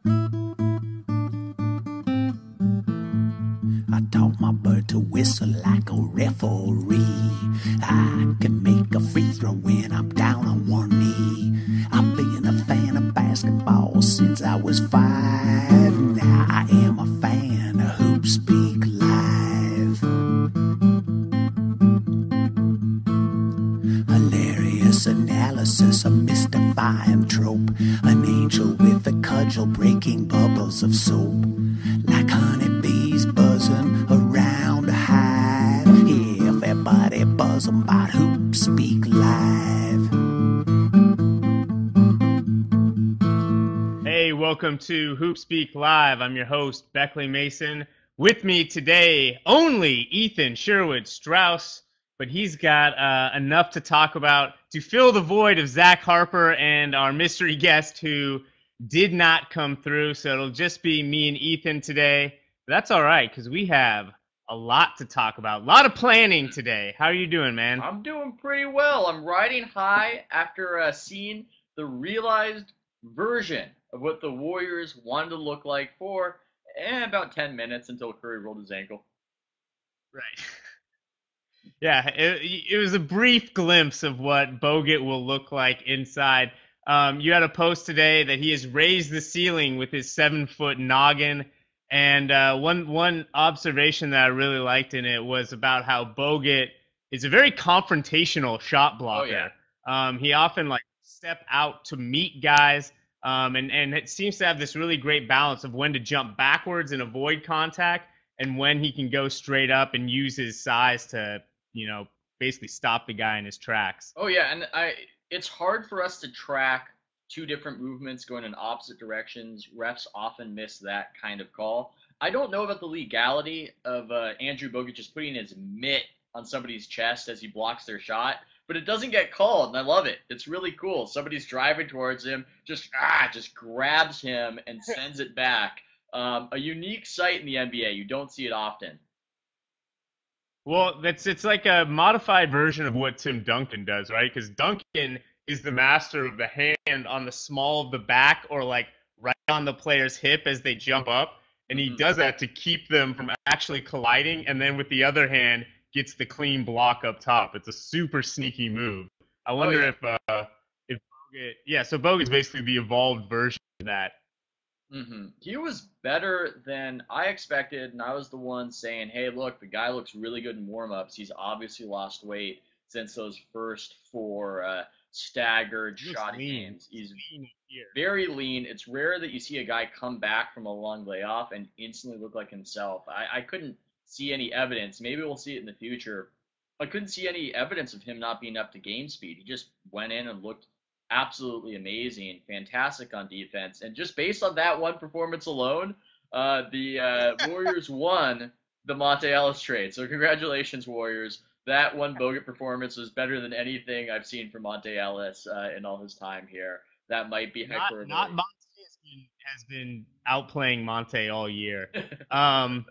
I taught my bird to whistle like a referee. I can make a free throw when I'm down on one knee. I've been a fan of basketball since I was 5. Now I am a fan of HoopSpeak Live. Hilarious analysis, a mystifying trope. An angel with a cudgel breaking bubbles of soap. Like honeybees buzzing around a hive. Everybody buzzing about HoopSpeak Live. Hey, welcome to HoopSpeak Live. I'm your host, Beckley Mason. With me today, only Ethan Sherwood Strauss, but he's got enough to talk about to fill the void of Zach Harper and our mystery guest who did not come through. So it'll just be me and Ethan today. But that's all right, because we have a lot to talk about. A lot of planning today. How are you doing, man? I'm doing pretty well. I'm riding high after seeing the realized version of what the Warriors wanted to look like for about 10 minutes until Curry rolled his ankle. Right. Yeah, it was a brief glimpse of what Bogut will look like inside. You had a post today that he has raised the ceiling with his 7-foot noggin. And one observation that I really liked in it was about how Bogut is a very confrontational shot Oh, yeah. blocker. He often step out to meet guys, and it seems to have this really great balance of when to jump backwards and avoid contact, and when he can go straight up and use his size to basically stop the guy in his tracks. Oh, yeah. And it's hard for us to track two different movements going in opposite directions. Refs often miss that kind of call. I don't know about the legality of Andrew Bogut just putting his mitt on somebody's chest as he blocks their shot, but it doesn't get called, and I love it. It's really cool. Somebody's driving towards him, just grabs him and sends it back. A unique sight in the NBA. You don't see it often. Well, it's like a modified version of what Tim Duncan does, right? Because Duncan is the master of the hand on the small of the back or like right on the player's hip as they jump up, and he Hmm. does that to keep them from actually colliding, and then with the other hand gets the clean block up top. It's a super sneaky move. I Oh, wonder yeah. if Bogut, yeah, so Bogut's basically the evolved version of that. He was better than I expected, and I was the one saying, "Hey, look, the guy looks really good in warm-ups. He's obviously lost weight since those first four staggered He looks shot lean. games. He's Lean here. very lean. It's rare that you see a guy come back from a long layoff and instantly look like himself. I couldn't see any evidence. Maybe we'll see it in the future. I couldn't see any evidence of him not being up to game speed. He just went in and looked absolutely amazing, fantastic on defense. And just based on that one performance alone, the Warriors won the Monte Ellis trade. So congratulations, Warriors. That one Bogut performance was better than anything I've seen from Monte Ellis in all his time here. That might be Not hyperbole. Monte has been outplaying Monte all year. Um,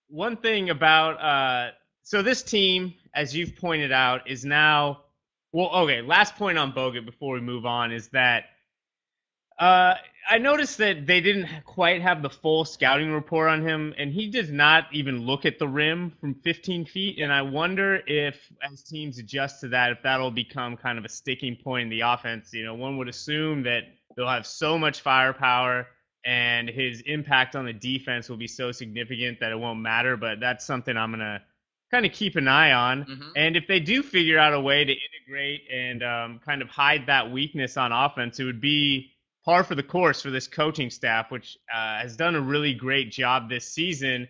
One thing about so this team, as you've pointed out, is now well. Okay, last point on Bogut before we move on is that uh, I noticed that they didn't quite have the full scouting report on him, and he does not even look at the rim from 15 feet. And I wonder if, as teams adjust to that, if that'll become kind of a sticking point in the offense. One would assume that they'll have so much firepower, and his impact on the defense will be so significant that it won't matter. But that's something I'm gonna kind of keep an eye on. Hmm. And if they do figure out a way to integrate and kind of hide that weakness on offense, it would be par for the course for this coaching staff, which has done a really great job this season.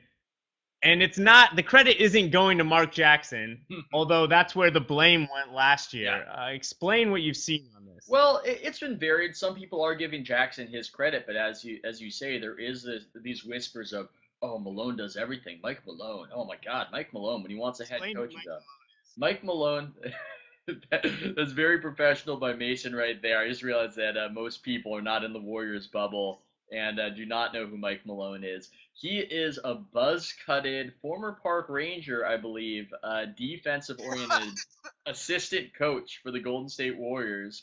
And it's not the credit isn't going to Mark Jackson, although that's where the blame went last Yeah. year. Explain what you've seen on this. Well, it's been varied. Some people are giving Jackson his credit, but as you say, there is these whispers of, "Oh, Malone does everything. Mike Malone. Oh my God, Mike Malone when he wants a head Explain what coaching Mike job." Malone is. Mike Malone. That's very professional by Mason right there. I just realized that most people are not in the Warriors bubble and do not know who Mike Malone is. He is a buzz-cutted former Park Ranger, I believe, defensive-oriented assistant coach for the Golden State Warriors,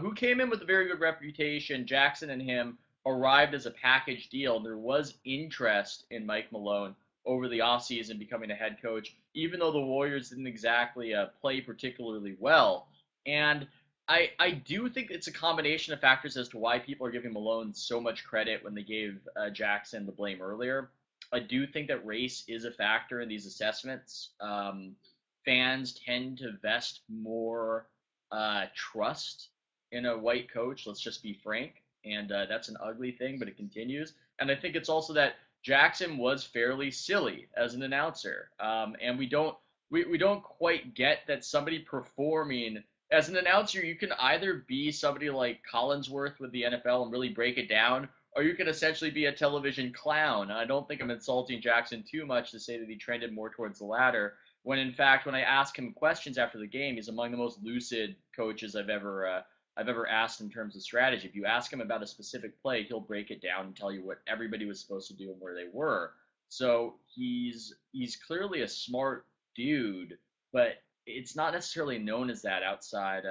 who came in with a very good reputation. Jackson and him arrived as a package deal. There was interest in Mike Malone over the offseason becoming a head coach, even though the Warriors didn't exactly play particularly well. And I do think it's a combination of factors as to why people are giving Malone so much credit when they gave Jackson the blame earlier. I do think that race is a factor in these assessments. Fans tend to vest more trust in a white coach. Let's just be frank, and that's an ugly thing, but it continues. And I think it's also that Jackson was fairly silly as an announcer, and we don't quite get that somebody performing as an announcer. You can either be somebody like Collinsworth with the NFL and really break it down, or you can essentially be a television clown. And I don't think I'm insulting Jackson too much to say that he trended more towards the latter. When in fact, when I ask him questions after the game, he's among the most lucid coaches I've ever asked in terms of strategy. If you ask him about a specific play, he'll break it down and tell you what everybody was supposed to do and where they were. So he's clearly a smart dude, but it's not necessarily known as that outside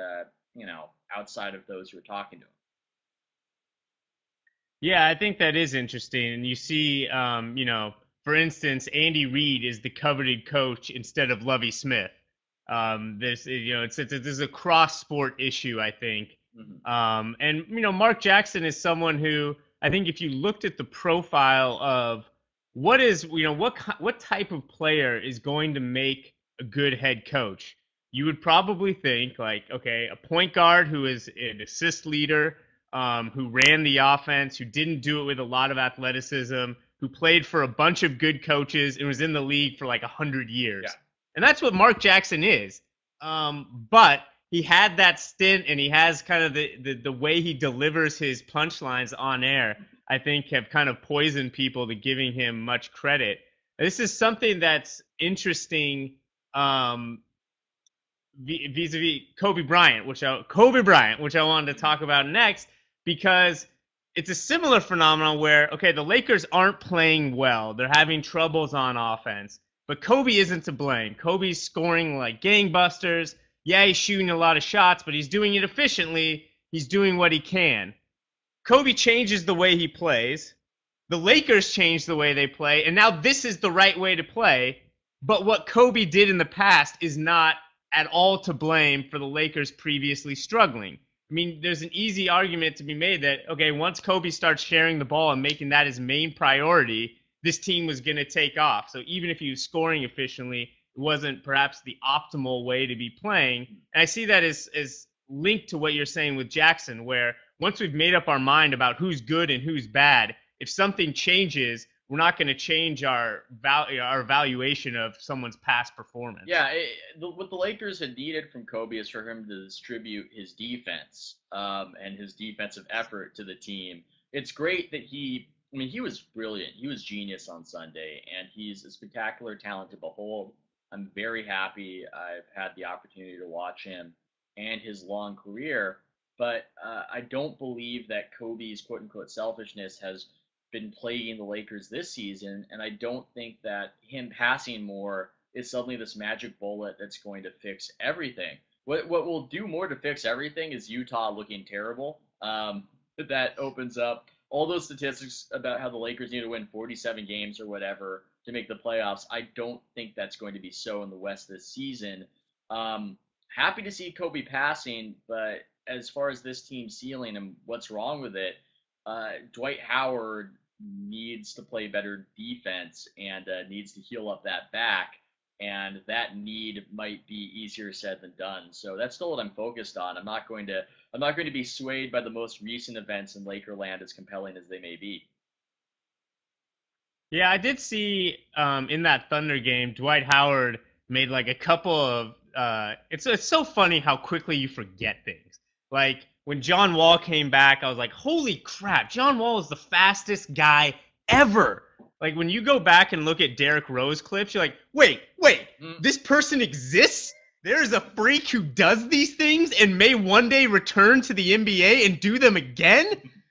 outside of those who are talking to him. Yeah, I think that is interesting. And you see, for instance, Andy Reid is the coveted coach instead of Lovie Smith. This is a cross sport issue, I think. Mm-hmm. And Mark Jackson is someone who I think if you looked at the profile of what type of player is going to make a good head coach, you would probably think like, okay, a point guard who is an assist leader, who ran the offense, who didn't do it with a lot of athleticism, who played for a bunch of good coaches and was in the league for like 100 years. Yeah. And that's what Mark Jackson is. But he had that stint, and he has kind of the way he delivers his punchlines on air, I think, have kind of poisoned people to giving him much credit. This is something that's interesting vis-a-vis Kobe Bryant, which I wanted to talk about next, because it's a similar phenomenon where, okay, the Lakers aren't playing well. They're having troubles on offense. But Kobe isn't to blame. Kobe's scoring like gangbusters. Yeah, he's shooting a lot of shots, but he's doing it efficiently. He's doing what he can. Kobe changes the way he plays. The Lakers change the way they play. And now this is the right way to play. But what Kobe did in the past is not at all to blame for the Lakers previously struggling. I mean, there's an easy argument to be made that, okay, once Kobe starts sharing the ball and making that his main priority, this team was going to take off. So even if he was scoring efficiently, it wasn't perhaps the optimal way to be playing. And I see that as linked to what you're saying with Jackson, where once we've made up our mind about who's good and who's bad, if something changes, we're not going to change our evaluation of someone's past performance. Yeah, what the Lakers had needed from Kobe is for him to distribute his defense and his defensive effort to the team. It's great that he was brilliant. He was genius on Sunday, and he's a spectacular talent to behold. I'm very happy I've had the opportunity to watch him and his long career, but I don't believe that Kobe's quote-unquote selfishness has been plaguing the Lakers this season, and I don't think that him passing more is suddenly this magic bullet that's going to fix everything. What will do more to fix everything is Utah looking terrible. That opens up all those statistics about how the Lakers need to win 47 games or whatever to make the playoffs. I don't think that's going to be so in the West this season. Happy to see Kobe passing, but as far as this team's ceiling and what's wrong with it, Dwight Howard needs to play better defense and needs to heal up that back, and that need might be easier said than done. So that's still what I'm focused on. I'm not going to be swayed by the most recent events in Lakerland, as compelling as they may be. Yeah, I did see in that Thunder game, Dwight Howard made like a couple of. It's so funny how quickly you forget things. Like when John Wall came back, I was like, holy crap, John Wall is the fastest guy ever. Like when you go back and look at Derrick Rose clips, you're like, wait, this person exists? There's a freak who does these things and may one day return to the NBA and do them again?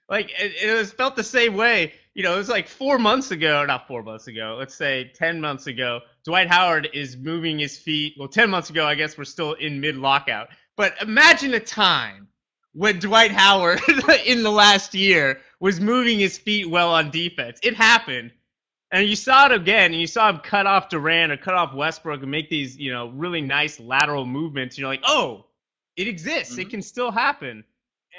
Like it was felt the same way. It was like 4 months ago, not 4 months ago, let's say 10 months ago, Dwight Howard is moving his feet. Well, 10 months ago, I guess we're still in mid-lockout. But imagine a time when Dwight Howard in the last year was moving his feet well on defense. It happened. And you saw it again, and you saw him cut off Durant or cut off Westbrook and make these, really nice lateral movements. You're like, oh, it exists. It Mm-hmm. can still happen.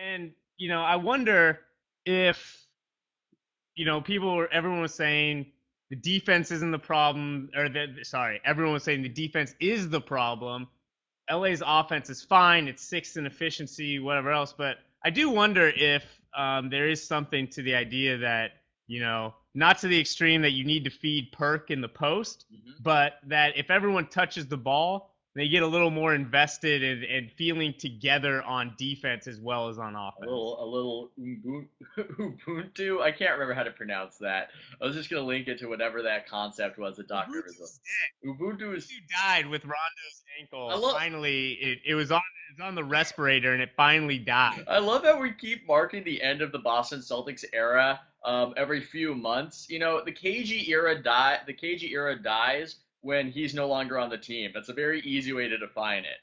And, I wonder if, everyone was saying the defense isn't the problem, or everyone was saying the defense is the problem. LA's offense is fine. It's sixth in efficiency, whatever else. But I do wonder if there is something to the idea that, not to the extreme that you need to feed Perk in the post, Mm-hmm. but that if everyone touches the ball, they get a little more invested and feeling together on defense as well as on offense. A little Ubuntu. I can't remember how to pronounce that. I was just gonna link it to whatever that concept was that Doc Rivers was. Ubuntu is. Ubuntu died with Rondo's ankle. I love. Finally, it was on the respirator and it finally died. I love how we keep marking the end of the Boston Celtics era every few months. The KG era The KG era dies when he's no longer on the team. That's a very easy way to define it.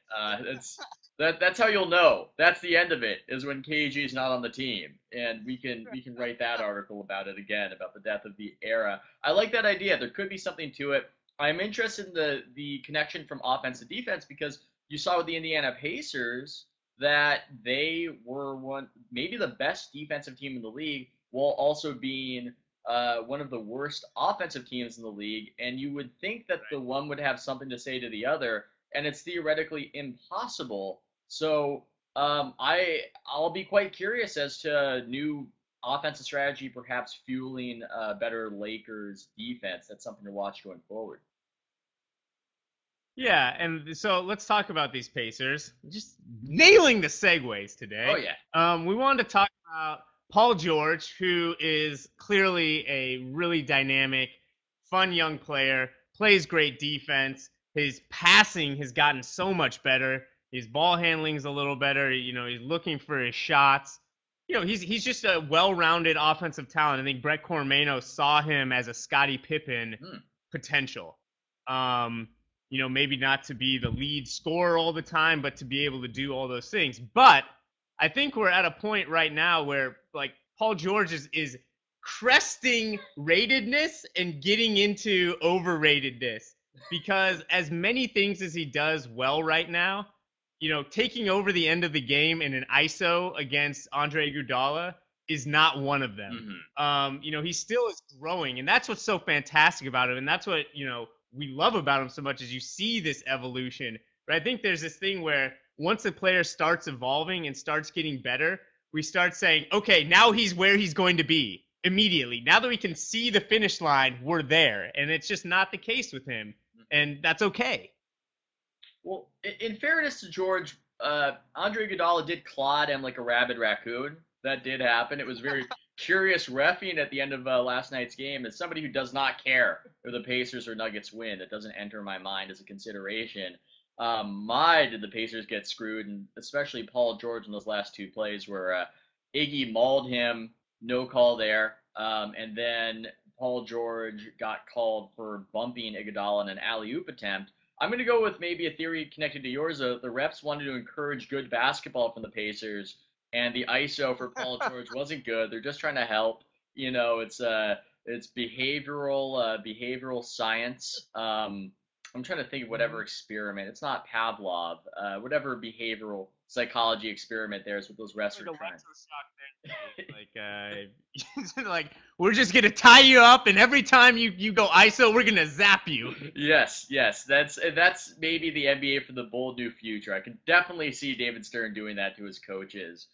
That's how you'll know. That's the end of it. Is when KG is not on the team, and we can write that article about it again about the death of the era. I like that idea. There could be something to it. I'm interested in the connection from offense to defense because you saw with the Indiana Pacers that they were maybe the best defensive team in the league while also being one of the worst offensive teams in the league. And you would think that the one would have something to say to the other, and it's theoretically impossible. So I'll be quite curious as to new offensive strategy, perhaps fueling better Lakers defense. That's something to watch going forward. Yeah, and so let's talk about these Pacers. Just nailing the segues today. Oh yeah. We wanted to talk about Paul George, who is clearly a really dynamic, fun young player, plays great defense. His passing has gotten so much better. His ball handling's a little better. He's looking for his shots. He's just a well-rounded offensive talent. I think Brett Cormano saw him as a Scottie Pippen potential. Maybe not to be the lead scorer all the time, but to be able to do all those things. But I think we're at a point right now where like Paul George is cresting ratedness and getting into overratedness because as many things as he does well right now, taking over the end of the game in an ISO against Andre Iguodala is not one of them. Mm-hmm. He still is growing, and that's what's so fantastic about him, and that's what we love about him so much is you see this evolution. But I think there's this thing where once a player starts evolving and starts getting better, we start saying, okay, now he's where he's going to be immediately. Now that we can see the finish line, we're there, and it's just not the case with him, and that's okay. Well, in fairness to George, Andre Iguodala did clod him like a rabid raccoon. That did happen. It was very curious reffing at the end of last night's game. As somebody who does not care if the Pacers or Nuggets win, it doesn't enter my mind as a consideration. My did the Pacers get screwed, and especially Paul George in those last two plays where Iggy mauled him, no call there, and then Paul George got called for bumping Iguodala in an alley-oop attempt. I'm going to go with maybe a theory connected to yours. The refs wanted to encourage good basketball from the Pacers, and the ISO for Paul George wasn't good. They're just trying to help. It's behavioral science. I'm trying to think of whatever experiment. It's not Pavlov. Whatever behavioral psychology experiment there is what those refs Like are trying. like we're just gonna tie you up, and every time you go ISO, we're gonna zap you. Yes, that's maybe the NBA for the bold new future. I could definitely see David Stern doing that to his coaches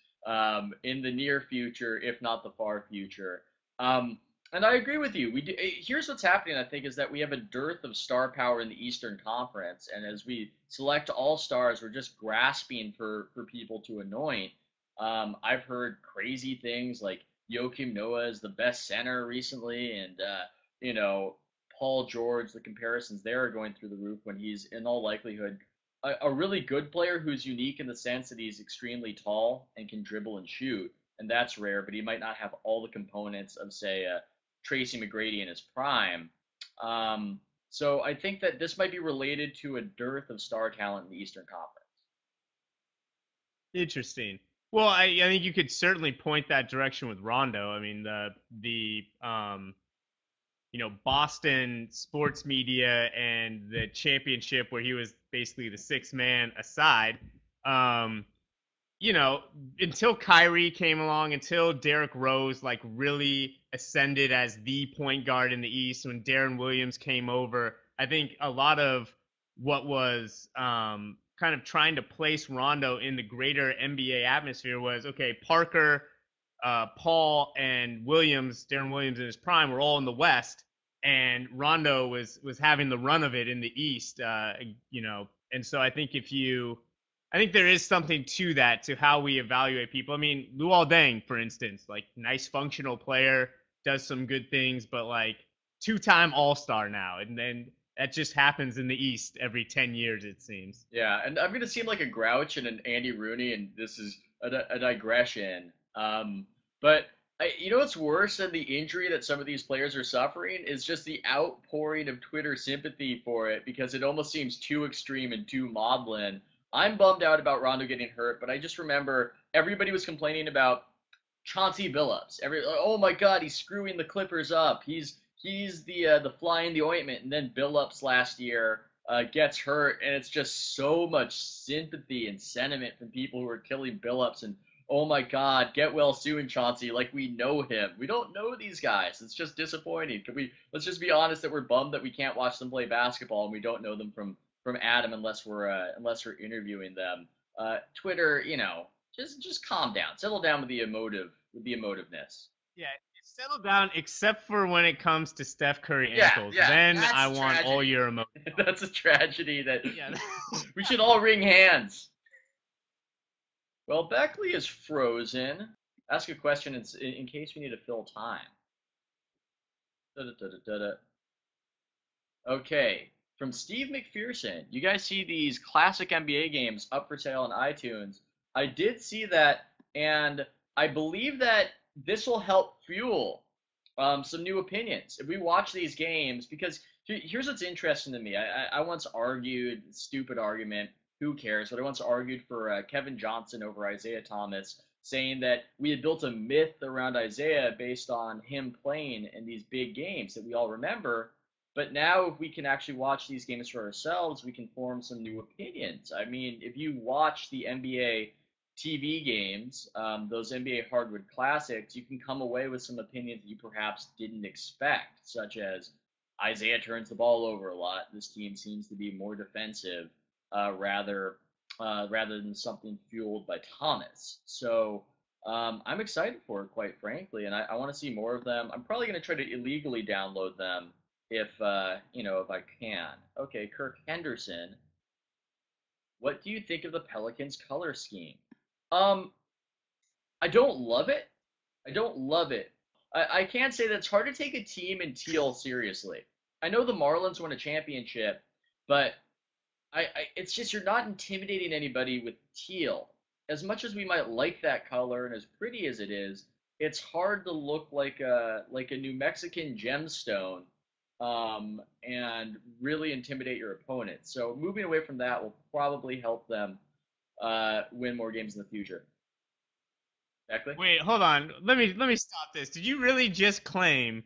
in the near future, if not the far future. And I agree with you. Here's what's happening. I think is that we have a dearth of star power in the Eastern Conference, and as we select all stars, we're just grasping for people to anoint. I've heard crazy things like Joakim Noah is the best center recently, and you know Paul George. The comparisons there are going through the roof when he's in all likelihood a really good player who's unique in the sense that he's extremely tall and can dribble and shoot, and that's rare. But he might not have all the components of say Tracy McGrady in his prime. So I think that this might be related to a dearth of star talent in the Eastern Conference. Interesting. Well, I think you could certainly point that direction with Rondo. I mean, the Boston sports media and the championship where he was basically the sixth man aside, um, until Kyrie came along, until Derrick Rose like really ascended as the point guard in the East, when Darren Williams came over, I think a lot of what was kind of trying to place Rondo in the greater NBA atmosphere was, okay, Parker, Paul, and Darren Williams in his prime were all in the West, and Rondo was having the run of it in the East. And so I think there is something to that, to how we evaluate people. I mean, Luol Deng, for instance, like nice functional player, does some good things, but like two-time All-Star now, and then that just happens in the East every 10 years, it seems. Yeah, and I'm gonna seem like a grouch and an Andy Rooney, and this is a digression. But you know what's worse than the injury that some of these players are suffering is just the outpouring of Twitter sympathy for it, because it almost seems too extreme and too maudlin. I'm bummed out about Rondo getting hurt, but I just remember everybody was complaining about Chauncey Billups. Oh my God, he's screwing the Clippers up. He's the fly in the ointment. And then Billups last year gets hurt, and it's just so much sympathy and sentiment from people who are killing Billups. And oh my God, get well soon, Chauncey. Like, we know him. We don't know these guys. It's just disappointing. Let's just be honest that we're bummed that we can't watch them play basketball and we don't know them from Adam unless we're interviewing them. Twitter, just calm down, settle down with the emotiveness. Yeah, settle down, except for when it comes to Steph Curry Yeah, ankles. yeah, Then that's I a want all tragedy. your emotions. That's a tragedy that Yeah. we should all wring hands. Well, Beckley is frozen. Ask a question in case we need to fill time. Da-da-da-da-da-da. Okay, from Steve McPherson. You guys see these classic NBA games up for sale on iTunes. I did see that, and I believe that this will help fuel some new opinions. If we watch these games, because here's what's interesting to me. I once argued, stupid argument, who cares, but I once argued for Kevin Johnson over Isaiah Thomas, saying that we had built a myth around Isaiah based on him playing in these big games that we all remember. But now, if we can actually watch these games for ourselves, we can form some new opinions. I mean, if you watch the NBA TV games, those NBA hardwood classics, you can come away with some opinions that you perhaps didn't expect, such as Isaiah turns the ball over a lot. This team seems to be more defensive rather than something fueled by Thomas. So I'm excited for it, quite frankly, and I want to see more of them. I'm probably going to try to illegally download them if if I can. Okay, Kirk Henderson. What do you think of the Pelicans color scheme? Um, I don't love it. I don't love it. I can say that it's hard to take a team in teal seriously. I know the Marlins won a championship, but it's just you're not intimidating anybody with teal. As much as we might like that color and as pretty as it is, it's hard to look like a New Mexican gemstone, and really intimidate your opponent. So moving away from that will probably help them win more games in the future. Beckley? Wait, hold on. Let me stop this. Did you really just claim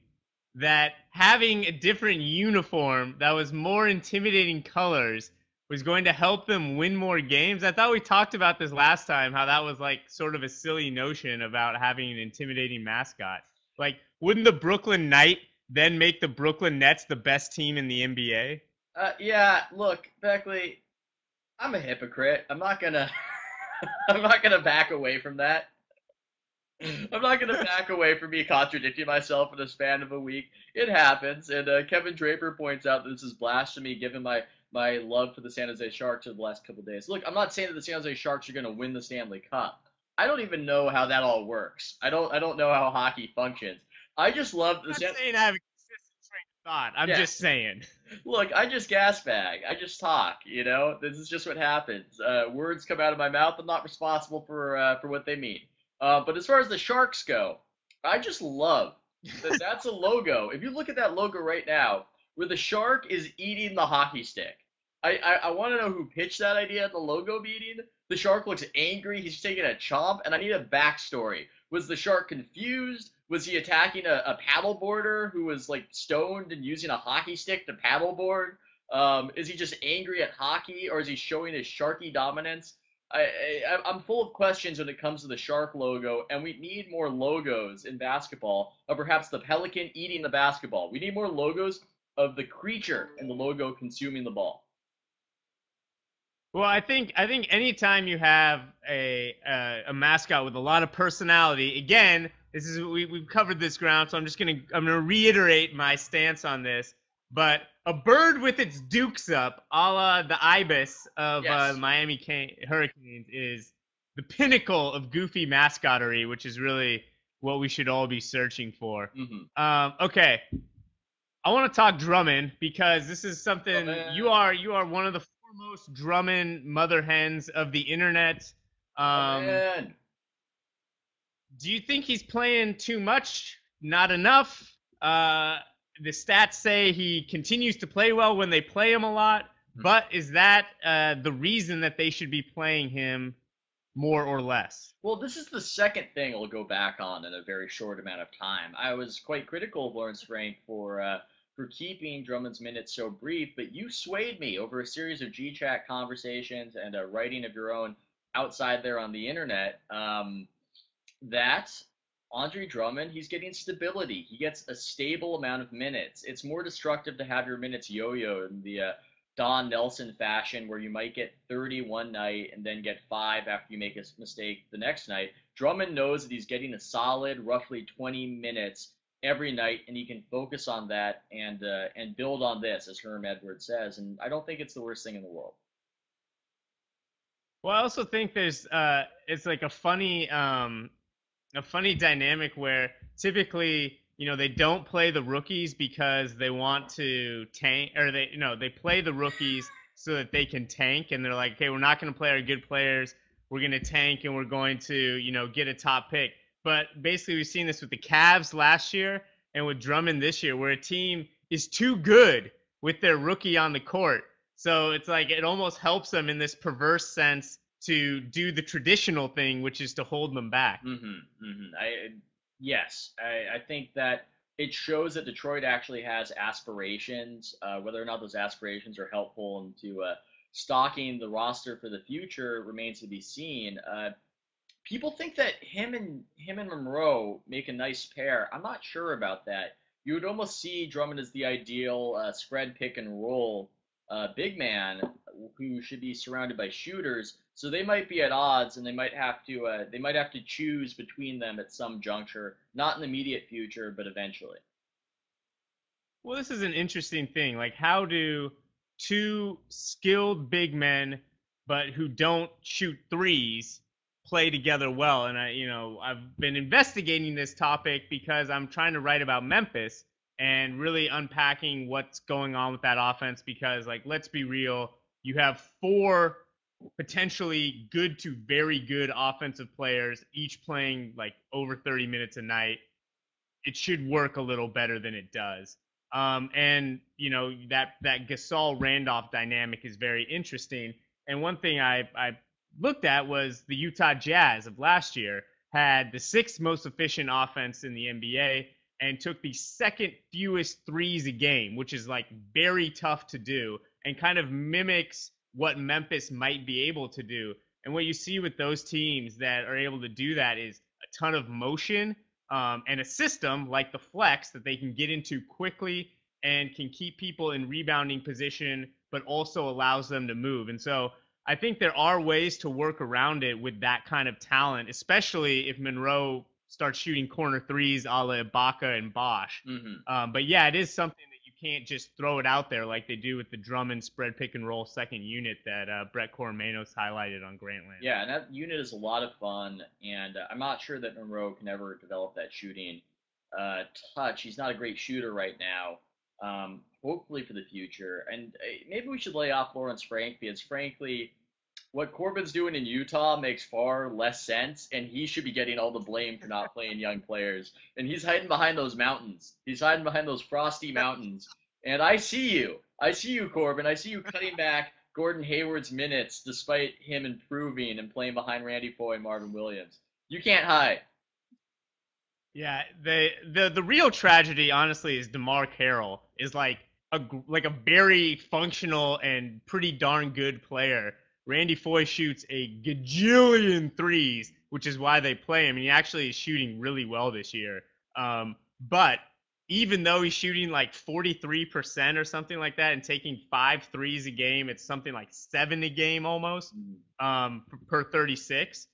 that having a different uniform that was more intimidating colors was going to help them win more games? I thought we talked about this last time, how that was like sort of a silly notion about having an intimidating mascot. Like, wouldn't the Brooklyn Knight then make the Brooklyn Nets the best team in the NBA? Yeah. Look, Beckley, I'm a hypocrite. I'm not gonna I'm not gonna back away from that. I'm not going to back away from me contradicting myself in the span of a week. It happens, and Kevin Draper points out that this is blasphemy given my love for the San Jose Sharks over the last couple of days. Look, I'm not saying that the San Jose Sharks are going to win the Stanley Cup. I don't even know how that all works. I don't know how hockey functions. I just love the I'm not saying I have a consistent train of thought. I'm Yeah. just saying. Look, I just gas bag. I just talk. This is just what happens. Words come out of my mouth. I'm not responsible for what they mean. But as far as the Sharks go, I just love that that's a logo. If you look at that logo right now, where the shark is eating the hockey stick, I want to know who pitched that idea at the logo meeting. The shark looks angry. He's taking a chomp, and I need a backstory. Was the shark confused? Was he attacking a paddleboarder who was like stoned and using a hockey stick to paddleboard? Is he just angry at hockey, or is he showing his sharky dominance? I'm full of questions when it comes to the shark logo, and we need more logos in basketball of perhaps the pelican eating the basketball. We need more logos of the creature and the logo consuming the ball. Well, I think anytime you have a mascot with a lot of personality, again, this is we've covered this ground, so I'm gonna reiterate my stance on this. But a bird with its dukes up, a la the ibis of Yes. Miami Hurricanes, is the pinnacle of goofy mascottery, which is really what we should all be searching for. Okay, I want to talk Drummond because this is something you are one of the foremost Drummond mother hens of the internet. Man. Do you think he's playing too much? Not enough? The stats say he continues to play well when they play him a lot, but is that the reason that they should be playing him more or less? Well, this is the second thing I'll go back on in a very short amount of time. I was quite critical of Lawrence Frank for keeping Drummond's minutes so brief, but you swayed me over a series of G-chat conversations and writing of your own outside there on the internet. That Andre Drummond, he's getting stability. He gets a stable amount of minutes. It's more destructive to have your minutes yo-yo in the Don Nelson fashion, where you might get 30 one night and then get 5 after you make a mistake the next night. Drummond knows that he's getting a solid, roughly 20 minutes every night, and he can focus on that and build on this, as Herm Edwards says. And I don't think it's the worst thing in the world. Well, I also think there's it's like a funny dynamic where typically, they don't play the rookies because they want to tank, or they play the rookies so that they can tank, and they're like, okay, we're not going to play our good players, we're going to tank, and we're going to, get a top pick. But basically, we've seen this with the Cavs last year and with Drummond this year, where a team is too good with their rookie on the court. So it's like it almost helps them in this perverse sense to do the traditional thing, which is to hold them back. Yes, I think that it shows that Detroit actually has aspirations. Whether or not those aspirations are helpful into stocking the roster for the future remains to be seen. People think that him and Monroe make a nice pair. I'm not sure about that. You would almost see Drummond as the ideal spread pick and roll big man who should be surrounded by shooters. So they might be at odds, and they might have to choose between them at some juncture, not in the immediate future, but eventually. Well, this is an interesting thing. Like, how do two skilled big men, but who don't shoot threes, play together well? And I've been investigating this topic because I'm trying to write about Memphis and really unpacking what's going on with that offense. Because, like, let's be real, you have four potentially good to very good offensive players, each playing like over 30 minutes a night. It should work a little better than it does. And that Gasol Randolph dynamic is very interesting. And one thing I looked at was the Utah Jazz of last year had the sixth most efficient offense in the NBA and took the second fewest threes a game, which is like very tough to do and kind of mimics what Memphis might be able to do. And what you see with those teams that are able to do that is a ton of motion, and a system like the flex that they can get into quickly and can keep people in rebounding position, but also allows them to move. And so I think there are ways to work around it with that kind of talent, especially if Monroe starts shooting corner threes a la Ibaka and Bosh. But yeah, it is something that you can't just throw it out there like they do with the Drummond spread pick and roll second unit that Brett Coromano's highlighted on Grantland. Yeah, and that unit is a lot of fun, and I'm not sure that Monroe can ever develop that shooting touch. He's not a great shooter right now. Hopefully for the future, and maybe we should lay off Lawrence Frank because, frankly, what Corbin's doing in Utah makes far less sense, and he should be getting all the blame for not playing young players. And he's hiding behind those mountains. He's hiding behind those frosty mountains. And I see you. I see you, Corbin. I see you cutting back Gordon Hayward's minutes despite him improving and playing behind Randy Foye and Marvin Williams. You can't hide. Yeah, the real tragedy, honestly, is DeMar Carroll is like a very functional and pretty darn good player. Randy Foye shoots a gajillion threes, which is why they play him. And he actually is shooting really well this year. But even though he's shooting like 43% or something like that and taking 5 threes a game, it's something like 7 a game almost per 36.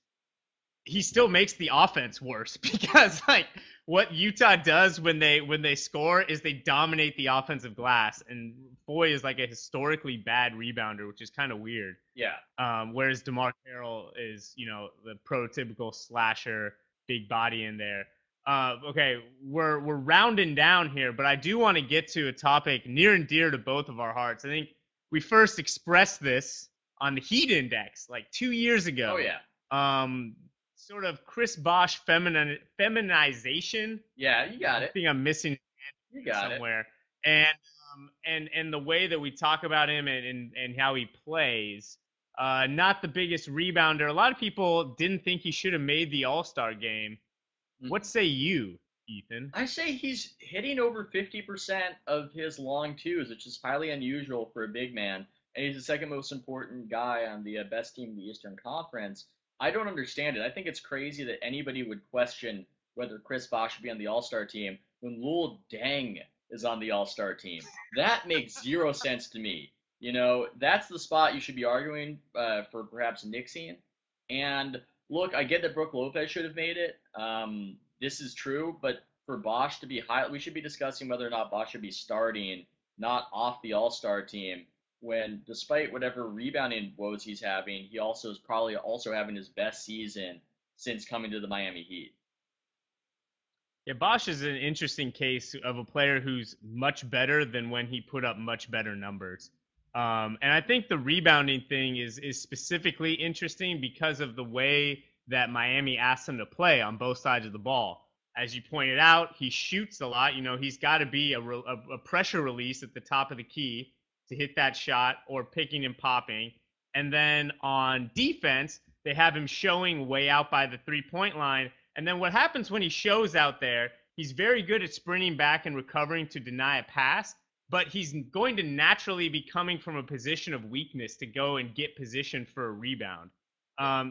He still makes the offense worse because like what Utah does when they score is they dominate the offensive glass, and Foye is like a historically bad rebounder, which is kind of weird. Yeah. Whereas DeMar Carroll is, the prototypical slasher, big body in there. Okay, we're rounding down here, but I do want to get to a topic near and dear to both of our hearts. I think we first expressed this on the Heat Index like 2 years ago. Oh, yeah. Sort of Chris Bosh feminization. Yeah, you got I it. think I'm missing You got somewhere. And the way that we talk about him and how he plays. Not the biggest rebounder. A lot of people didn't think he should have made the All-Star game. What say you, Ethan? I say he's hitting over 50% of his long twos, which is highly unusual for a big man. And he's the second most important guy on the best team in the Eastern Conference. I don't understand it. I think it's crazy that anybody would question whether Chris Bosh should be on the All Star team when Lul Deng is on the All Star team. That makes zero sense to me. That's the spot you should be arguing for perhaps nixing. And look, I get that Brooke Lopez should have made it. This is true, but for Bosh to be high, we should be discussing whether or not Bosh should be starting, not off the All Star team. When, despite whatever rebounding woes he's having, he also is probably also having his best season since coming to the Miami Heat. Yeah, Bosh is an interesting case of a player who's much better than when he put up much better numbers. And I think the rebounding thing is specifically interesting because of the way that Miami asks him to play on both sides of the ball. As you pointed out, he shoots a lot. He's got to be a pressure release at the top of the key to hit that shot or picking and popping. And then on defense, they have him showing way out by the 3-point line. And then what happens when he shows out there, he's very good at sprinting back and recovering to deny a pass, but he's going to naturally be coming from a position of weakness to go and get position for a rebound.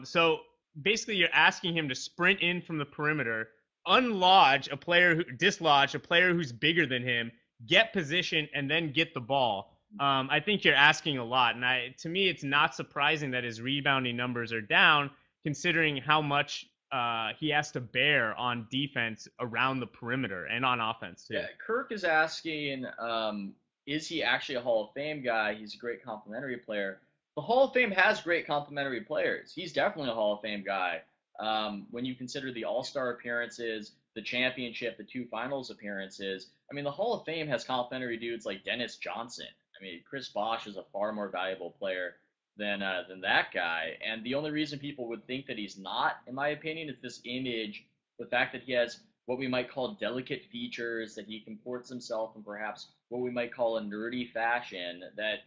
So basically, you're asking him to sprint in from the perimeter, dislodge a player who's bigger than him, get position, and then get the ball. I think you're asking a lot, and to me, it's not surprising that his rebounding numbers are down, considering how much he has to bear on defense around the perimeter and on offense too. Yeah, Kirk is asking, is he actually a Hall of Fame guy? He's a great complimentary player. The Hall of Fame has great complimentary players. He's definitely a Hall of Fame guy. When you consider the All Star appearances, the championship, the 2 finals appearances, I mean, the Hall of Fame has complimentary dudes like Dennis Johnson. I mean, Chris Bosh is a far more valuable player than that guy. And the only reason people would think that he's not, in my opinion, is this image, the fact that he has what we might call delicate features, that he comports himself in perhaps what we might call a nerdy fashion that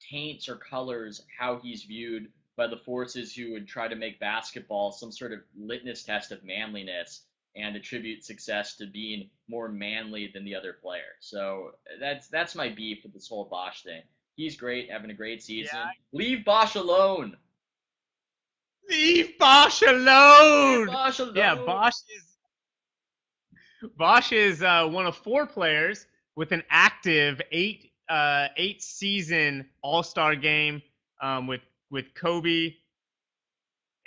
taints or colors how he's viewed by the forces who would try to make basketball some sort of litmus test of manliness and attribute success to being more manly than the other player. So that's my beef with this whole Bosh thing. He's great, having a great season. Yeah. Leave Bosh alone. Leave Bosh alone. Leave Bosh alone. Yeah, Bosh is one of 4 players with an active 8-season All-Star game with Kobe.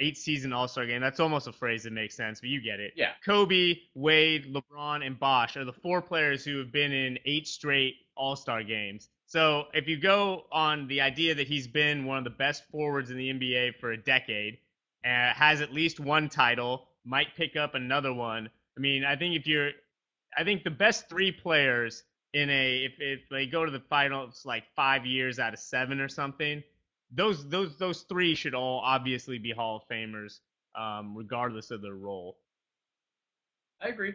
8-season All-Star game. That's almost a phrase that makes sense, but you get it. Yeah. Kobe, Wade, LeBron, and Bosh are the 4 players who have been in 8 straight All-Star games. So if you go on the idea that he's been one of the best forwards in the NBA for a decade, has at least 1 title, might pick up another one. I mean, I think the best 3 players if they go to the finals like 5 years out of 7 or something, those 3 should all obviously be Hall of Famers, regardless of their role. I agree.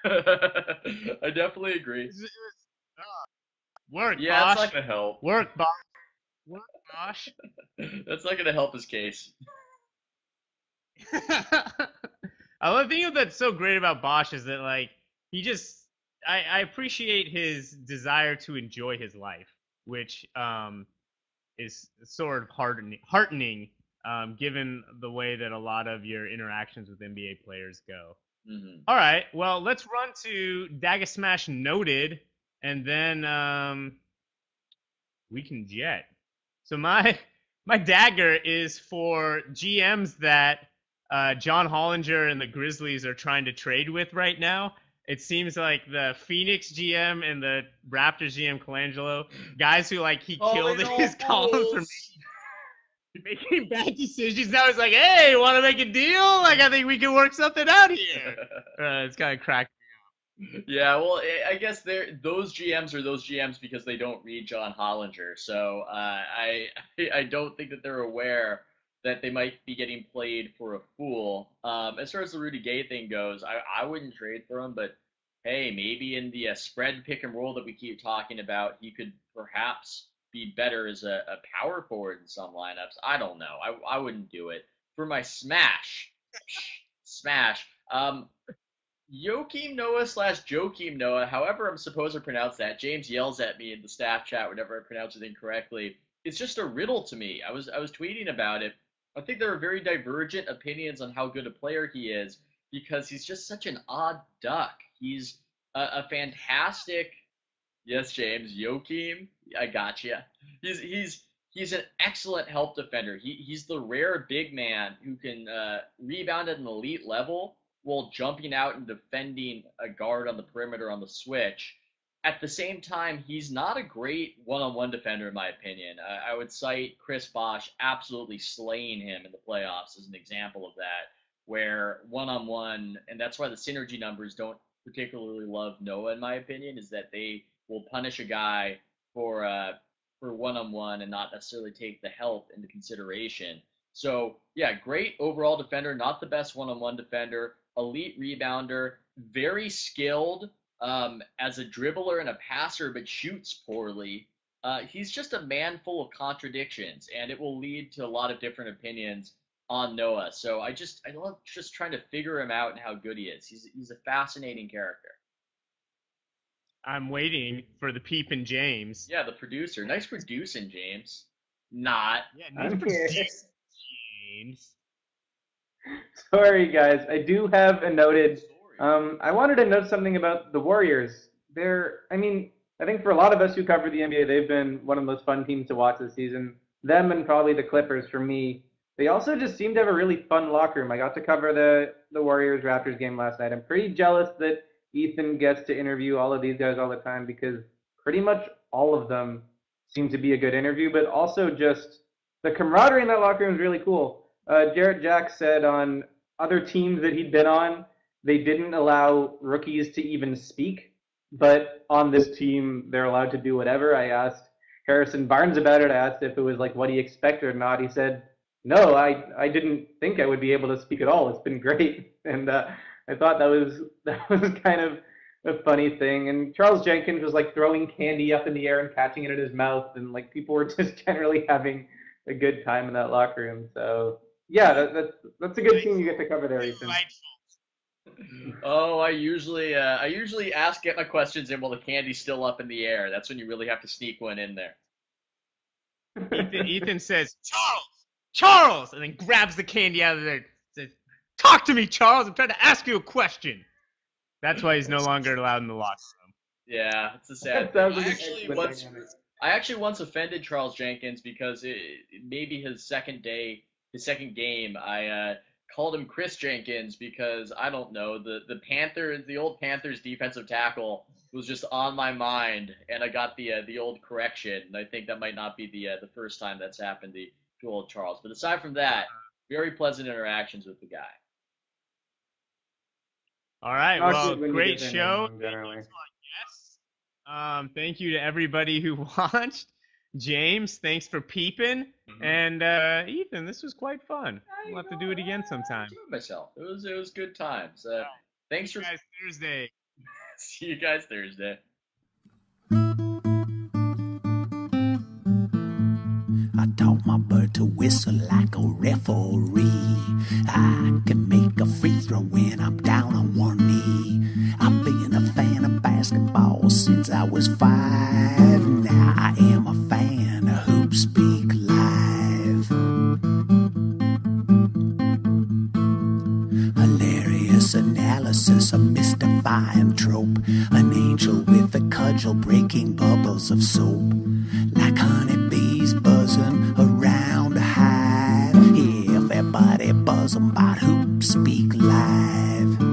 I definitely agree. Work, Yeah, it's Bosh. not gonna help. Work, Bosh. Work, Bosh. That's not gonna help his case. I think that's so great about Bosh is that like he just I appreciate his desire to enjoy his life, which is sort of heartening given the way that a lot of your interactions with NBA players go. Mm-hmm. All right, well let's run to Dagger Smash noted, and then we can jet. So my dagger is for GMs that John Hollinger and the Grizzlies are trying to trade with right now. It seems like the Phoenix GM and the Raptors GM Colangelo, guys who like he killed in his columns for making bad decisions. Now it's like, hey, want to make a deal? Like I think we can work something out here. It's kind of cracked. Yeah, well, I guess those GMs are those GMs because they don't read John Hollinger. So I don't think that they're aware that they might be getting played for a fool. As far as the Rudy Gay thing goes, I wouldn't trade for him, but hey, maybe in the spread pick and roll that we keep talking about, he could perhaps be better as a power forward in some lineups. I don't know. I wouldn't do it. For my smash. Joakim Noah / Joakim Noah, however I'm supposed to pronounce that. James yells at me in the staff chat whenever I pronounce it incorrectly. It's just a riddle to me. I was tweeting about it. I think there are very divergent opinions on how good a player he is because he's just such an odd duck. He's a fantastic. Yes, James Joakim. I gotcha. He's an excellent help defender. He's the rare big man who can rebound at an elite level while jumping out and defending a guard on the perimeter on the switch. At the same time, he's not a great one-on-one defender in my opinion. I would cite Chris Bosh absolutely slaying him in the playoffs as an example of that, where one-on-one, and that's why the synergy numbers don't particularly love Noah in my opinion, is that they will punish a guy for one-on-one and not necessarily take the help into consideration. So yeah, great overall defender, not the best one-on-one defender, elite rebounder, very skilled as a dribbler and a passer, but shoots poorly. He's just a man full of contradictions, and it will lead to a lot of different opinions on Noah. So I love just trying to figure him out and how good he is. He's a fascinating character. I'm waiting for the peeping James. Yeah, the producer. Nice producing, James. Not. Yeah, I'm here. James. Sorry, guys. I do have a noted. I wanted to note something about the Warriors. I think for a lot of us who cover the NBA, they've been one of the most fun teams to watch this season. Them and probably the Clippers for me. They also just seem to have a really fun locker room. I got to cover the Warriors Raptors game last night. I'm pretty jealous that Ethan gets to interview all of these guys all the time because pretty much all of them seem to be a good interview, but also just the camaraderie in that locker room is really cool. Jarrett Jack said on other teams that he'd been on, they didn't allow rookies to even speak, but on this team, they're allowed to do whatever. I asked Harrison Barnes about it. I asked if it was like what he expected or not. He said, no, I didn't think I would be able to speak at all. It's been great. And I thought that was kind of a funny thing. And Charles Jenkins was like throwing candy up in the air and catching it in his mouth, and like people were just generally having a good time in that locker room. So yeah, that's a good team you get to cover there, Ethan. Oh, I usually get my questions in while the candy's still up in the air. That's when you really have to sneak one in there. Ethan says, Charles, and then grabs the candy out of there. Says, talk to me, Charles. I'm trying to ask you a question. That's why he's no longer allowed in the locker room. Yeah, it's a sad thing. I actually once offended Charles Jenkins because maybe his second game, I called him Chris Jenkins because I don't know, the old Panthers defensive tackle was just on my mind, and I got the old correction. And I think that might not be the first time that's happened to old Charles. But aside from that, very pleasant interactions with the guy. All right, well, great show. Thank you to everybody who watched. James, thanks for peeping. Mm-hmm. And Ethan, this was quite fun. We'll have to do it again sometime. I enjoyed myself. It was good times. Thanks for guys Thursday. See you guys Thursday. bird to whistle like a referee. I can make a free throw when I'm down on one knee. I've been a fan of basketball since I was 5. Now I am a fan of HoopSpeak Live. Hilarious analysis, a mystifying trope. An angel with a cudgel breaking bubbles of soap. Like honeybees buzzing around a hive. Everybody buzzing about HoopSpeak Live.